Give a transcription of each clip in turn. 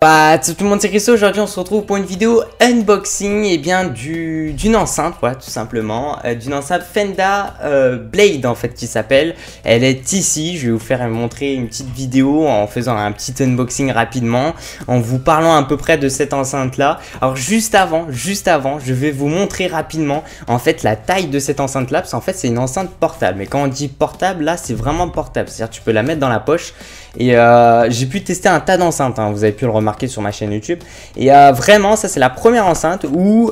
Tout le monde, c'est Christo. Aujourd'hui on se retrouve pour une vidéo unboxing d'une enceinte, voilà, tout simplement, d'une enceinte Fenda Blade en fait qui s'appelle. Elle est ici, je vais vous faire montrer une petite vidéo en faisant un petit unboxing rapidement, en vous parlant à peu près de cette enceinte là. Alors juste avant, je vais vous montrer rapidement en fait la taille de cette enceinte là, parce qu'en fait c'est une enceinte portable, mais quand on dit portable là c'est vraiment portable, c'est à dire tu peux la mettre dans la poche. Et j'ai pu tester un tas d'enceintes, hein, vous avez pu le remarquer sur ma chaîne YouTube. Et vraiment, ça c'est la première enceinte où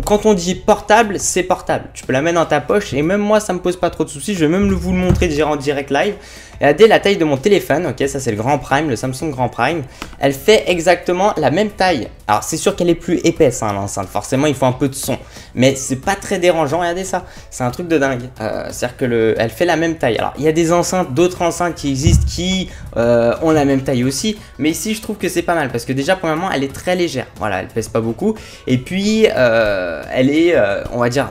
quand on dit portable, c'est portable. Tu peux la mettre dans ta poche et même moi ça me pose pas trop de soucis. Je vais même vous le montrer déjà en direct live. Regardez la taille de mon téléphone, ok, ça c'est le Grand Prime, le Samsung Grand Prime. Elle fait exactement la même taille. Alors c'est sûr qu'elle est plus épaisse hein, l'enceinte, forcément il faut un peu de son. Mais c'est pas très dérangeant, regardez ça, c'est un truc de dingue. C'est-à-dire que elle fait la même taille. Alors il y a des enceintes, d'autres enceintes qui existent qui ont la même taille aussi. Mais ici je trouve que c'est pas mal parce que déjà premièrement elle est très légère. Voilà, elle pèse pas beaucoup. Et puis elle est, on va dire,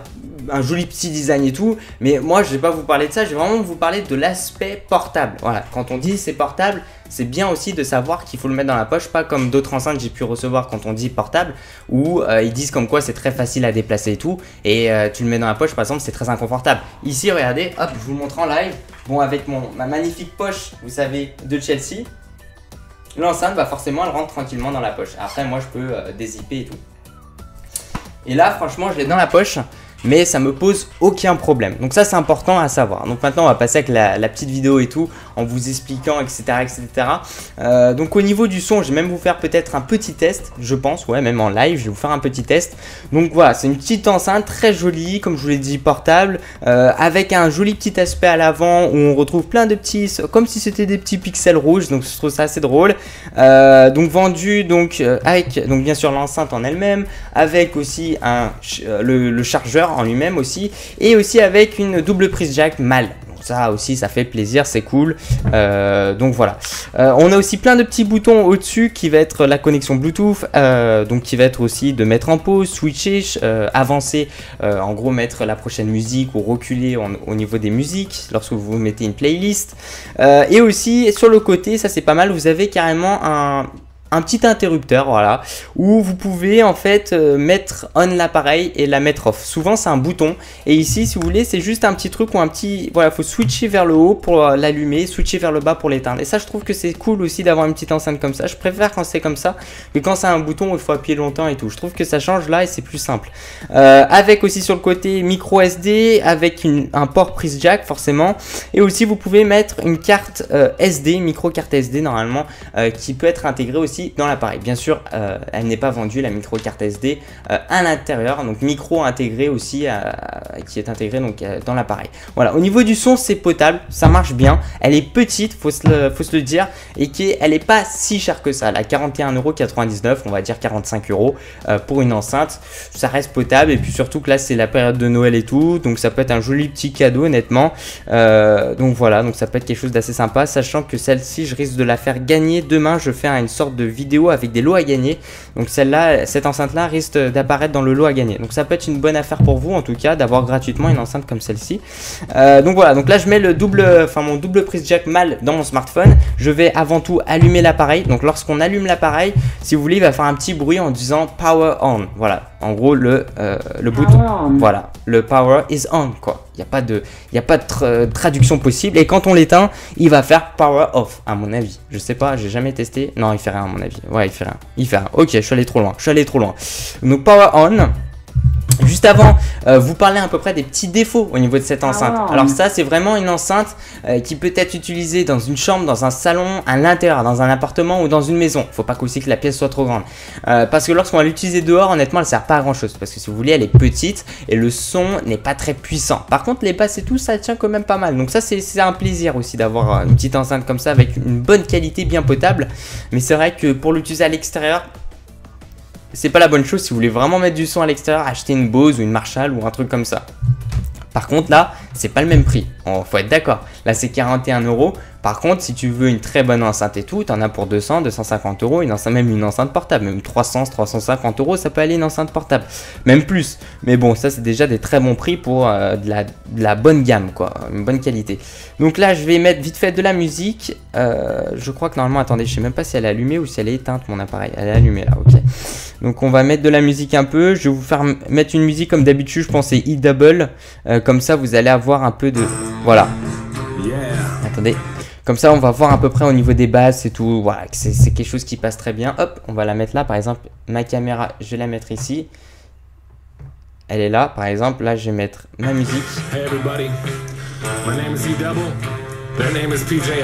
un joli petit design et tout, mais moi je vais pas vous parler de ça, je vais vraiment vous parler de l'aspect portable. Voilà, quand on dit c'est portable, c'est bien aussi de savoir qu'il faut le mettre dans la poche, pas comme d'autres enceintes j'ai pu recevoir quand on dit portable, où ils disent comme quoi c'est très facile à déplacer et tout, et tu le mets dans la poche par exemple, c'est très inconfortable. Ici regardez, hop, je vous le montre en live, bon avec ma magnifique poche, vous savez, de Chelsea, l'enceinte, bah forcément elle rentre tranquillement dans la poche. Après moi je peux dézipper et tout. Et là franchement je l'ai dans la poche, mais ça me pose aucun problème. Donc ça c'est important à savoir. Donc maintenant on va passer avec la petite vidéo et tout, en vous expliquant etc etc. Donc au niveau du son, je vais même vous faire peut-être un petit test, je pense, ouais, même en live je vais vous faire un petit test. Donc voilà, c'est une petite enceinte très jolie, comme je vous l'ai dit, portable, avec un joli petit aspect à l'avant où on retrouve plein de petits, comme si c'était des petits pixels rouges, donc je trouve ça assez drôle. Donc vendu donc avec donc bien sûr l'enceinte en elle-même, avec aussi le chargeur en lui-même aussi, et aussi avec une double prise jack mâle. Donc ça aussi ça fait plaisir, c'est cool. Donc voilà, on a aussi plein de petits boutons au-dessus qui va être la connexion Bluetooth, donc qui va être aussi de mettre en pause, switcher, avancer, en gros mettre la prochaine musique ou reculer au niveau des musiques lorsque vous mettez une playlist. Et aussi sur le côté, ça c'est pas mal, vous avez carrément un petit interrupteur, voilà, où vous pouvez en fait mettre on l'appareil et la mettre off. Souvent c'est un bouton, et ici si vous voulez c'est juste un petit truc ou un petit, voilà, faut switcher vers le haut pour l'allumer, switcher vers le bas pour l'éteindre. Et ça je trouve que c'est cool aussi d'avoir une petite enceinte comme ça. Je préfère quand c'est comme ça que quand c'est un bouton où il faut appuyer longtemps et tout. Je trouve que ça change là et c'est plus simple. Avec aussi sur le côté micro SD, avec un port prise jack forcément, et aussi vous pouvez mettre une carte SD, micro carte SD normalement, qui peut être intégrée aussi dans l'appareil. Bien sûr elle n'est pas vendue la micro carte SD à l'intérieur, donc micro intégré aussi qui est intégré donc dans l'appareil. Voilà, au niveau du son c'est potable, ça marche bien, elle est petite, faut se le dire, et elle est pas si chère que ça, elle a 41,99 €, on va dire 45 € pour une enceinte. Ça reste potable, et puis surtout que là c'est la période de Noël et tout, donc ça peut être un joli petit cadeau honnêtement. Donc voilà, donc ça peut être quelque chose d'assez sympa, sachant que celle-ci je risque de la faire gagner demain. Je fais une sorte de vidéo avec des lots à gagner, donc celle-là, cette enceinte-là risque d'apparaître dans le lot à gagner, donc ça peut être une bonne affaire pour vous en tout cas d'avoir gratuitement une enceinte comme celle-ci. Donc voilà, donc là je mets mon double prise jack mâle dans mon smartphone. Je vais avant tout allumer l'appareil, donc lorsqu'on allume l'appareil, si vous voulez, il va faire un petit bruit en disant power on, voilà, en gros le bouton, voilà, le power is on quoi. Il n'y a pas de traduction possible, et quand on l'éteint il va faire power off à mon avis. Je sais pas, j'ai jamais testé. Non, il fait rien à mon avis. Ouais, il fait rien. Ok, je suis allé trop loin. Donc power on. Juste avant, vous parlez à peu près des petits défauts au niveau de cette enceinte. Alors ça c'est vraiment une enceinte qui peut être utilisée dans une chambre, dans un salon, à l'intérieur, dans un appartement ou dans une maison. Faut pas aussi que la pièce soit trop grande, parce que lorsqu'on va l'utiliser dehors, honnêtement elle sert pas à grand chose, parce que si vous voulez elle est petite et le son n'est pas très puissant. Par contre les basses et tout ça tient quand même pas mal, donc ça c'est un plaisir aussi d'avoir une petite enceinte comme ça avec une bonne qualité, bien potable. Mais c'est vrai que pour l'utiliser à l'extérieur, c'est pas la bonne chose. Si vous voulez vraiment mettre du son à l'extérieur, achetez une Bose ou une Marshall ou un truc comme ça. Par contre là, c'est pas le même prix, faut être d'accord. Là c'est 41 €. Par contre, si tu veux une très bonne enceinte et tout, t'en as pour 200, 250 €, même une enceinte portable, même 300, 350 €, ça peut aller une enceinte portable, même plus. Mais bon, ça c'est déjà des très bons prix pour de la bonne gamme, quoi, une bonne qualité. Donc là, je vais mettre vite fait de la musique. Je crois que normalement, attendez, je sais même pas si elle est allumée ou si elle est éteinte, mon appareil. Elle est allumée là, ok. Donc on va mettre de la musique un peu. Je vais vous faire mettre une musique comme d'habitude, je pense c'est E-Double. Comme ça, vous allez avoir un peu de... Voilà. Attendez. Comme ça, on va voir à peu près au niveau des basses et tout. Voilà, c'est quelque chose qui passe très bien. Hop, on va la mettre là. Par exemple, ma caméra, je vais la mettre ici. Elle est là. Par exemple, là, je vais mettre ma musique.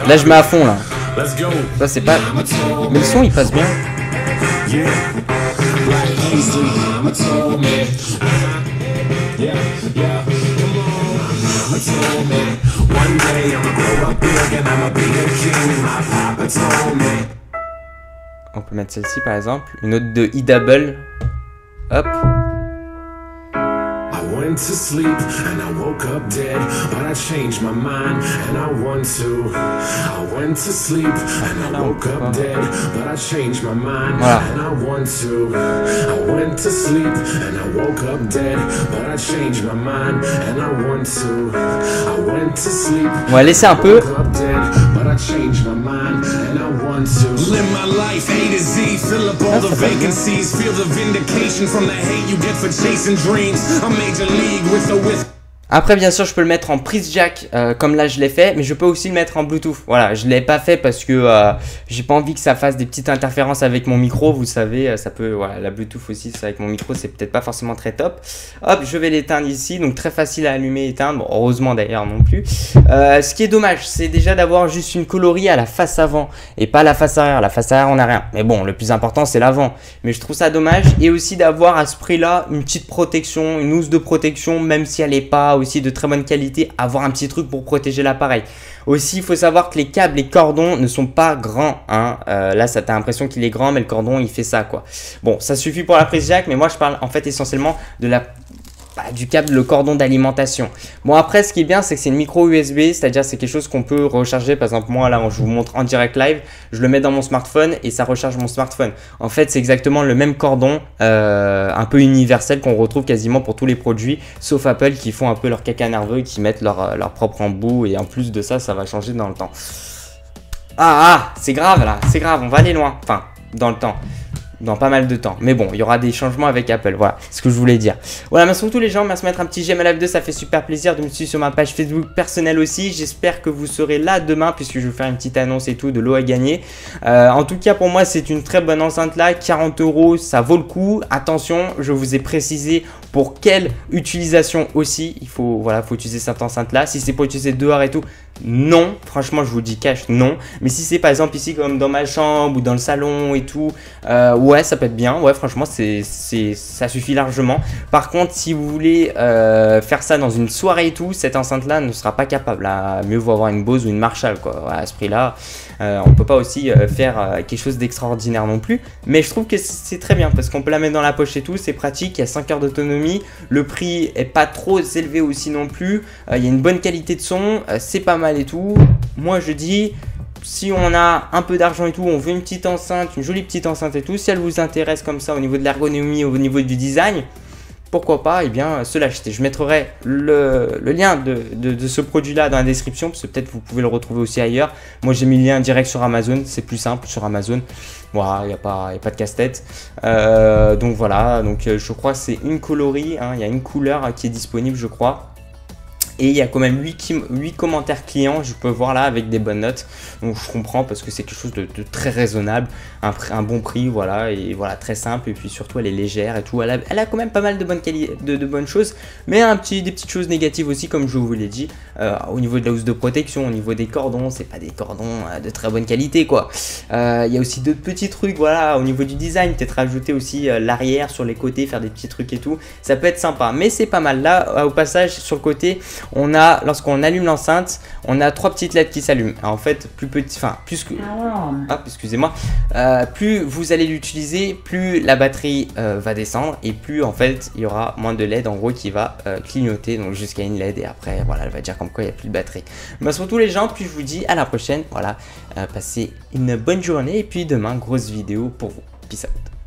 Là, je mets à fond, là. Ça, c'est pas... Mais le son, il passe bien. On peut mettre celle-ci par exemple, une autre de E-Double. Hop. I went to sleep and I woke up dead, but I changed my mind and I want to. I went to sleep and I woke up dead, but I changed my mind and I want to. I went to sleep and I woke up dead, but I changed my mind and I want to. I went to sleep. On va laisser un peu. But I changed my mind and I want to. Live my life A to Z, fill up all the vacancies, feel the vindication from the hate you get for chasing dreams. I'm major league with or with. Après, bien sûr, je peux le mettre en prise jack comme là je l'ai fait, mais je peux aussi le mettre en Bluetooth. Voilà, je ne l'ai pas fait parce que j'ai pas envie que ça fasse des petites interférences avec mon micro. Vous savez, ça peut, voilà, la Bluetooth aussi, ça, avec mon micro, c'est peut-être pas forcément très top. Hop, je vais l'éteindre ici, donc très facile à allumer et éteindre. Bon, heureusement d'ailleurs non plus. Ce qui est dommage, c'est déjà d'avoir juste une coloris à la face avant et pas la face arrière. La face arrière, on n'a rien. Mais bon, le plus important, c'est l'avant. Mais je trouve ça dommage. Et aussi d'avoir à ce prix-là une petite protection, une housse de protection, même si elle n'est pas aussi de très bonne qualité, avoir un petit truc pour protéger l'appareil. Aussi, il faut savoir que les câbles, les cordons ne sont pas grands, hein. Là, ça t'a l'impression qu'il est grand, mais le cordon, il fait ça, quoi. Bon, ça suffit pour la prise jack, mais moi, je parle en fait essentiellement de du câble, le cordon d'alimentation. Bon, après, ce qui est bien, c'est que c'est une micro USB, c'est-à-dire c'est quelque chose qu'on peut recharger. Par exemple, moi, là, je vous montre en direct live, je le mets dans mon smartphone et ça recharge mon smartphone. En fait, c'est exactement le même cordon, un peu universel qu'on retrouve quasiment pour tous les produits, sauf Apple qui font un peu leur caca nerveux et qui mettent leur propre embout. Et en plus de ça, ça va changer dans le temps. C'est grave là, c'est grave, on va aller loin. Enfin, dans le temps. Dans pas mal de temps. Mais bon, il y aura des changements avec Apple. Voilà, c'est ce que je voulais dire. Voilà, merci pour tous les gens. Merci de mettre un petit j'aime à la vidéo. Ça fait super plaisir de me suivre sur ma page Facebook personnelle aussi. J'espère que vous serez là demain puisque je vais faire une petite annonce et tout de l'eau à gagner. En tout cas, pour moi, c'est une très bonne enceinte là. 40 €, ça vaut le coup. Attention, je vous ai précisé pour quelle utilisation aussi. Il faut, voilà, faut utiliser cette enceinte là. Si c'est pour utiliser dehors et tout, non. Franchement, je vous dis cash, non. Mais si c'est par exemple ici comme dans ma chambre ou dans le salon et tout, ouais, ça peut être bien. Ouais, franchement, ça suffit largement. Par contre, si vous voulez faire ça dans une soirée et tout, cette enceinte-là ne sera pas capable. Là, mieux vaut avoir une Bose ou une Marshall, quoi. À ce prix-là, on peut pas aussi faire quelque chose d'extraordinaire non plus. Mais je trouve que c'est très bien parce qu'on peut la mettre dans la poche et tout. C'est pratique. Il y a 5 heures d'autonomie. Le prix est pas trop élevé aussi non plus. Il y a une bonne qualité de son. C'est pas mal et tout. Moi, je dis... Si on a un peu d'argent et tout, on veut une petite enceinte, une jolie petite enceinte et tout, si elle vous intéresse comme ça au niveau de l'ergonomie, au niveau du design, pourquoi pas, eh bien, se l'acheter. Je mettrai le lien de ce produit-là dans la description, parce que peut-être vous pouvez le retrouver aussi ailleurs. Moi, j'ai mis le lien direct sur Amazon, c'est plus simple sur Amazon. Voilà, il n'y a pas de casse-tête. Donc voilà, donc je crois que c'est une coloris, hein, il y a une couleur qui est disponible, je crois. Et il y a quand même 8 commentaires clients, je peux voir là, avec des bonnes notes. Donc je comprends parce que c'est quelque chose de très raisonnable, un bon prix, voilà, et voilà, très simple. Et puis surtout, elle est légère et tout. Elle a quand même pas mal de bonnes de bonnes choses, mais des petites choses négatives aussi, comme je vous l'ai dit. Au niveau de la housse de protection, au niveau des cordons, c'est pas des cordons de très bonne qualité, quoi. Il y a aussi d'autres petits trucs, voilà, au niveau du design, peut-être rajouter aussi l'arrière sur les côtés, faire des petits trucs et tout. Ça peut être sympa, mais c'est pas mal. Là, au passage, sur le côté, on a, lorsqu'on allume l'enceinte, on a 3 petites LED qui s'allument. En fait, plus petit, enfin, plus que... Hop, excusez-moi. Plus vous allez l'utiliser, plus la batterie va descendre et plus en fait, il y aura moins de LED en gros qui va clignoter, donc jusqu'à une LED et après, voilà, elle va dire comme quoi il n'y a plus de batterie. Bah, surtout les gens, puis je vous dis à la prochaine. Voilà, passez une bonne journée et puis demain, grosse vidéo pour vous. Peace out.